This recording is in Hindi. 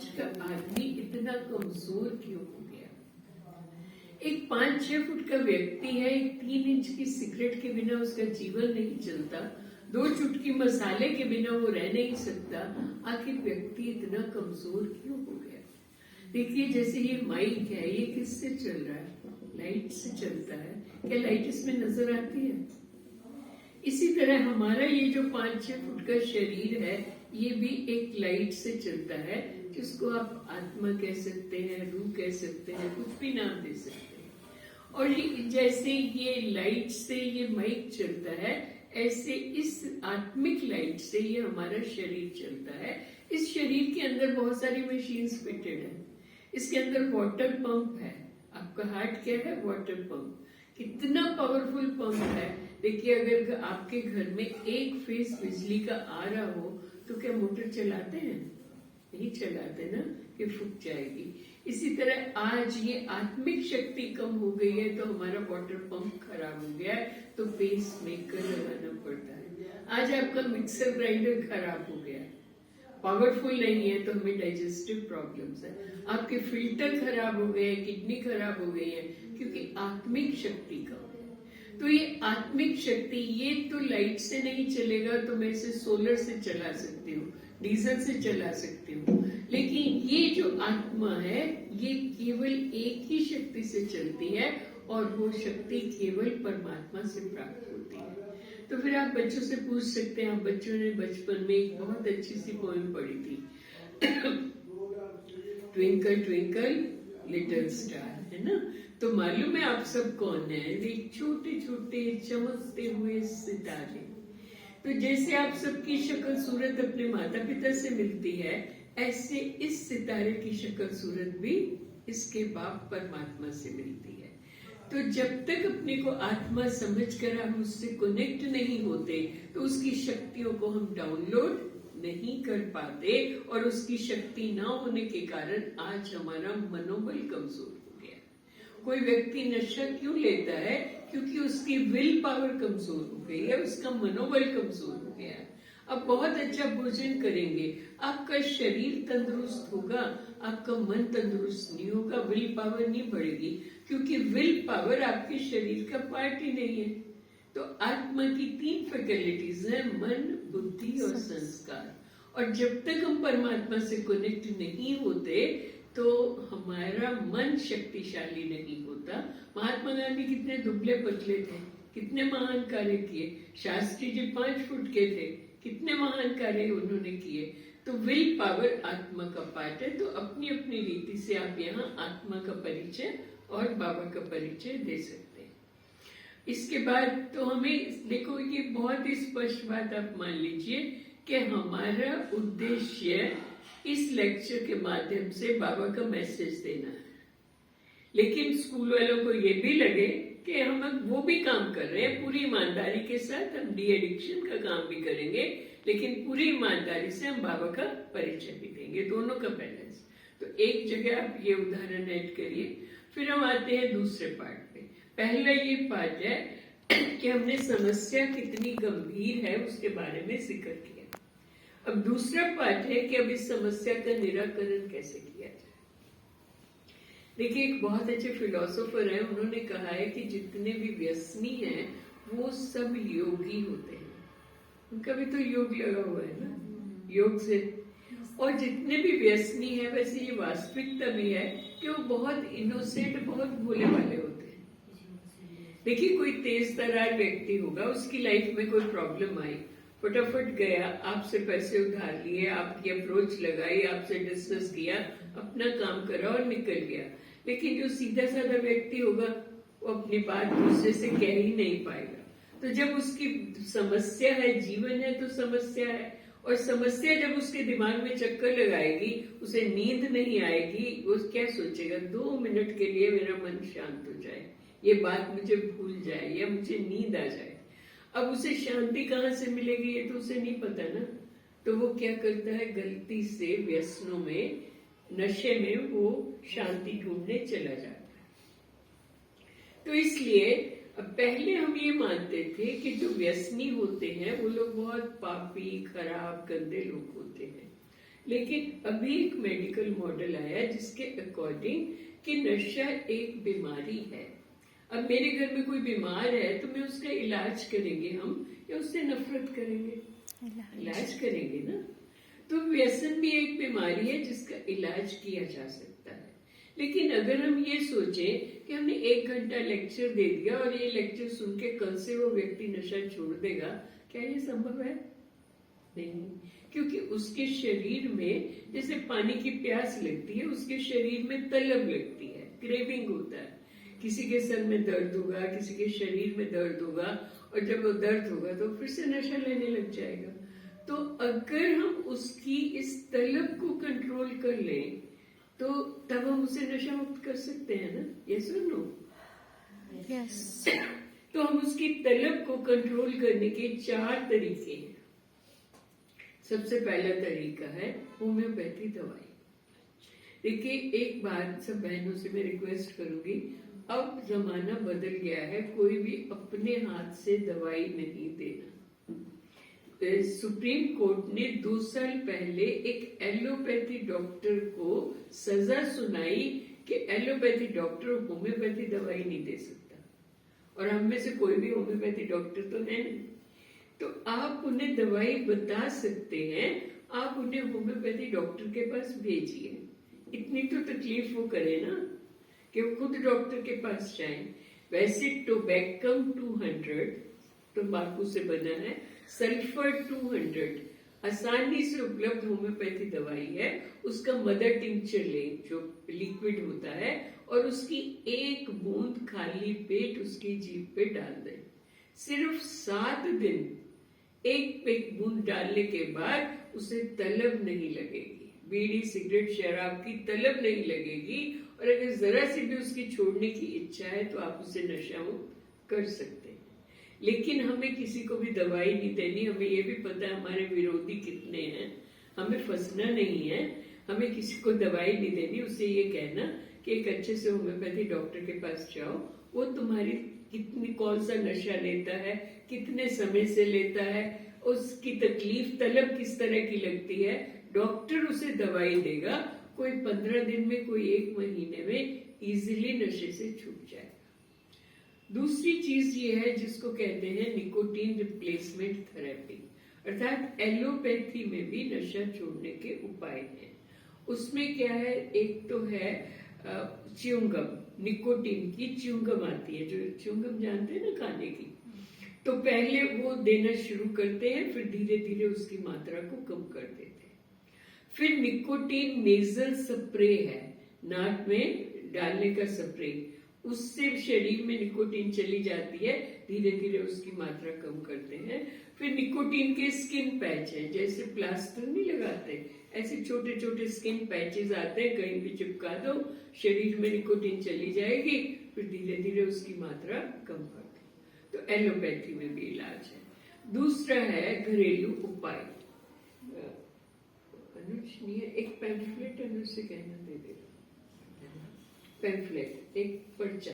का आदमी इतना कमजोर क्यों हो गया? एक 5-6 फुट का व्यक्ति है, एक 3 इंच की सिगरेट के बिना उसका जीवन नहीं चलता, 2 चुटकी मसाले के बिना वो रह नहीं सकता। आखिर व्यक्ति इतना कमजोर क्यों हो गया? देखिए, जैसे ये माइक है, ये किससे चल रहा है? लाइट से चलता है। क्या लाइट इसमें नजर आती है? इसी तरह हमारा ये जो 5-6 फुट का शरीर है, ये भी एक लाइट से चलता है, जिसको आप आत्मा कह सकते हैं, रूह कह सकते हैं, कुछ भी नाम दे सकते हैं। और ये जैसे ये लाइट से ये माइक चलता है, ऐसे इस आत्मिक लाइट से ये हमारा शरीर चलता है। इस शरीर के अंदर बहुत सारी मशीन्स फिटेड है। इसके अंदर वाटर पंप है। आपका हार्ट क्या है? Water pump. कितना पावरफुल पंप है। देखिए, अगर आपके घर में एक फेज बिजली का आ रहा हो तो क्या मोटर चलाते हैं? नहीं चलाते ना, कि फूक जाएगी। इसी तरह आज ये आत्मिक शक्ति कम हो गई है तो हमारा वाटर पंप खराब हो गया है, तो पेस मेकर लगाना पड़ता है। आज आपका मिक्सर ग्राइंडर खराब हो गया है, पावरफुल नहीं है, तो हमें डाइजेस्टिव प्रॉब्लम्स है। आपके फिल्टर खराब हो गए हैं, किडनी खराब हो गई है, क्योंकि आत्मिक शक्ति कम है। तो ये आत्मिक शक्ति, ये तो लाइट से नहीं चलेगा, तो मैं इसे सोलर से चला सकती हूँ, डीजल से चला सकती हूँ, लेकिन ये जो आत्मा है, ये केवल एक ही शक्ति से चलती है, और वो शक्ति केवल परमात्मा से प्राप्त होती है। तो फिर आप बच्चों से पूछ सकते हैं, आप बच्चों ने बचपन में एक बहुत अच्छी सी पोएम पढ़ी थी, ट्विंकल ट्विंकल लिटिल स्टार, है ना? तो मालूम है आप सब कौन है? एक छोटे छोटे चमकते हुए सितारे। तो जैसे आप सबकी शक्ल सूरत अपने माता पिता से मिलती है, ऐसे इस सितारे की शक्ल सूरत भी इसके बाप परमात्मा से मिलती है। तो जब तक अपने को आत्मा समझकर हम उससे कनेक्ट नहीं होते, तो उसकी शक्तियों को हम डाउनलोड नहीं कर पाते, और उसकी शक्ति ना होने के कारण आज हमारा मनोबल कमजोर हो गया। कोई व्यक्ति नशा क्यों लेता है? क्योंकि उसकी विल पावर कमजोर हो गई है, उसका मनोबल कमजोर हो गया है। अब बहुत अच्छा भोजन करेंगे, आपका शरीर तंदुरुस्त होगा, आपका मन तंदुरुस्त नहीं होगा, विल पावर नहीं बढ़ेगी, क्योंकि विल पावर आपके शरीर का पार्ट ही नहीं है। तो आत्मा की 3 फैकल्टीज है, मन, बुद्धि और संस्कार। और जब तक हम परमात्मा से कनेक्ट नहीं होते, तो हमारा मन शक्तिशाली नहीं होता। महात्मा गांधी कितने दुबले पतले थे, कितने महान कार्य किए। शास्त्री जी 5 फुट के थे, कितने महान कार्य उन्होंने किए। तो विल पावर आत्मा का पार्ट है। तो अपनी अपनी रीति से आप यहाँ आत्मा का परिचय और बाबा का परिचय दे सकते हैं। इसके बाद तो हमें देखो, ये बहुत ही स्पष्ट बात आप मान लीजिए कि हमारा उद्देश्य इस लेक्चर के माध्यम से बाबा का मैसेज देना है। लेकिन स्कूल वालों को ये भी लगे कि हम वो भी काम कर रहे हैं, पूरी ईमानदारी के साथ हम डी एडिक्शन का काम भी करेंगे, लेकिन पूरी ईमानदारी से हम बाबा का परिचय भी देंगे, दोनों का बैलेंस। तो एक जगह आप ये उदाहरण ऐड करिए। फिर हम आते हैं दूसरे पार्ट पे। पहला ये पार्ट है कि हमने समस्या कितनी गंभीर है उसके बारे में जिक्र किया। अब दूसरा पार्ट है कि अब इस समस्या का निराकरण कैसे किया जाए। देखिए, एक बहुत अच्छे फिलोसोफर है, उन्होंने कहा है कि जितने भी व्यसनी हैं वो सब योगी होते हैं। उनका भी तो योग लगा हुआ है ना, योग से। और जितने भी व्यसनी है, वैसे ये वास्तविकता भी है कि वो बहुत इनोसेंट, बहुत भोले वाले होते हैं। देखिए, कोई तेज तर्रार व्यक्ति होगा, उसकी लाइफ में कोई प्रॉब्लम आई, फटाफट गया, आपसे पैसे उधार लिए, आपकी अप्रोच लगाई, आपसे डिस्कस किया, अपना काम करा और निकल गया। लेकिन जो सीधा साधा व्यक्ति होगा, वो अपनी बात दूसरे से कह ही नहीं पाएगा। तो जब उसकी समस्या है, जीवन है तो समस्या है, और समस्या जब उसके दिमाग में चक्कर लगाएगी, उसे नींद नहीं आएगी, वो क्या सोचेगा? 2 मिनट के लिए मेरा मन शांत हो जाए, ये बात मुझे भूल जाए, या मुझे नींद आ जाए। अब उसे शांति कहाँ से मिलेगी, ये तो उसे नहीं पता ना। तो वो क्या करता है? गलती से व्यसनों में, नशे में वो शांति ढूंढने चला जाता है। तो इसलिए पहले हम ये मानते थे कि जो व्यसनी होते हैं वो लोग बहुत पापी, खराब, गंदे लोग होते हैं। लेकिन अभी एक मेडिकल मॉडल आया जिसके अकॉर्डिंग कि नशा एक बीमारी है। अब मेरे घर में कोई बीमार है तो मैं उसका इलाज करेंगे हम या उससे नफरत करेंगे? इलाज करेंगे ना। तो व्यसन भी एक बीमारी है जिसका इलाज किया जा सकता है। लेकिन अगर हम ये सोचें कि हमने 1 घंटा लेक्चर दे दिया और ये लेक्चर सुन के कल से वो व्यक्ति नशा छोड़ देगा, क्या ये संभव है? नहीं, क्योंकि उसके शरीर में जैसे पानी की प्यास लगती है, उसके शरीर में तलब लगती है, क्रेविंग होता है। किसी के सर में दर्द होगा, किसी के शरीर में दर्द होगा, और जब वो दर्द होगा तो फिर से नशा लेने लग जाएगा। तो अगर हम उसकी इस तलब को कंट्रोल कर लें तो तब हम उसे नशा मुक्त कर सकते हैं ना? यस और नो? यस। तो हम उसकी तलब को कंट्रोल करने के 4 तरीके हैं। सबसे पहला तरीका है होम्योपैथी दवाई। देखिए, एक बात सब बहनों से मैं रिक्वेस्ट करूंगी, अब जमाना बदल गया है, कोई भी अपने हाथ से दवाई नहीं देना। सुप्रीम कोर्ट ने 2 साल पहले एक एलोपैथी डॉक्टर को सजा सुनाई कि एलोपैथी डॉक्टर होम्योपैथी दवाई नहीं दे सकता, और हम में से कोई भी होम्योपैथी डॉक्टर तो है नहीं। तो आप उन्हें दवाई बता सकते हैं, आप उन्हें होम्योपैथी डॉक्टर के पास भेजिए। इतनी तो तकलीफ वो करे ना कि वो खुद डॉक्टर के पास जाए। वैसे टोबैकम 200 तंबाकू से बना है, सल्फर 200 आसानी से उपलब्ध होम्योपैथी दवाई है। उसका मदर टिंचर लें जो लिक्विड होता है, और उसकी 1 बूंद खाली पेट उसकी जीभ पे डाल दें। सिर्फ 7 दिन 1 बूंद डालने के बाद उसे तलब नहीं लगेगी, बीड़ी सिगरेट शराब की तलब नहीं लगेगी, और अगर जरा सी भी उसकी छोड़ने की इच्छा है तो आप उसे नशा मुक्त कर सकते हैं। लेकिन हमें किसी को भी दवाई नहीं देनी। हमें ये भी पता है हमारे विरोधी कितने हैं, हमें फंसना नहीं है, हमें किसी को दवाई नहीं देनी। उससे ये कहना कि एक अच्छे से होम्योपैथी डॉक्टर के पास जाओ, वो तुम्हारी कितनी कौन सा नशा लेता है, कितने समय से लेता है, उसकी तकलीफ तलब किस तरह की लगती है, डॉक्टर उसे दवाई देगा। कोई 15 दिन में, कोई 1 महीने में इजीली नशे से छूट जाए। दूसरी चीज ये है जिसको कहते हैं निकोटीन रिप्लेसमेंट थेरेपी, अर्थात एलोपैथी में भी नशा छोड़ने के उपाय हैं। उसमें क्या है, एक तो है च्युइंगम, निकोटीन की च्युइंगम आती है, जो च्युइंगम जानते हैं ना खाने की। तो पहले वो देना शुरू करते हैं, फिर धीरे धीरे उसकी मात्रा को कम कर देते हैं। फिर निकोटीन नेजल स्प्रे है, नाक में डालने का स्प्रे, उससे शरीर में निकोटीन चली जाती है, धीरे धीरे उसकी मात्रा कम करते हैं। फिर निकोटीन के स्किन पैच है, जैसे प्लास्टर नहीं लगाते, ऐसे छोटे छोटे स्किन पैचेस आते हैं, कहीं भी चिपका दो, शरीर में निकोटीन चली जाएगी, फिर धीरे धीरे उसकी मात्रा कम कर दो। तो एलोपैथी में भी इलाज है। दूसरा है घरेलू उपाय। अनुज एक पैम्फलेट अनुज से कहना दे देगा, पैम्फलेट एक पर्चा।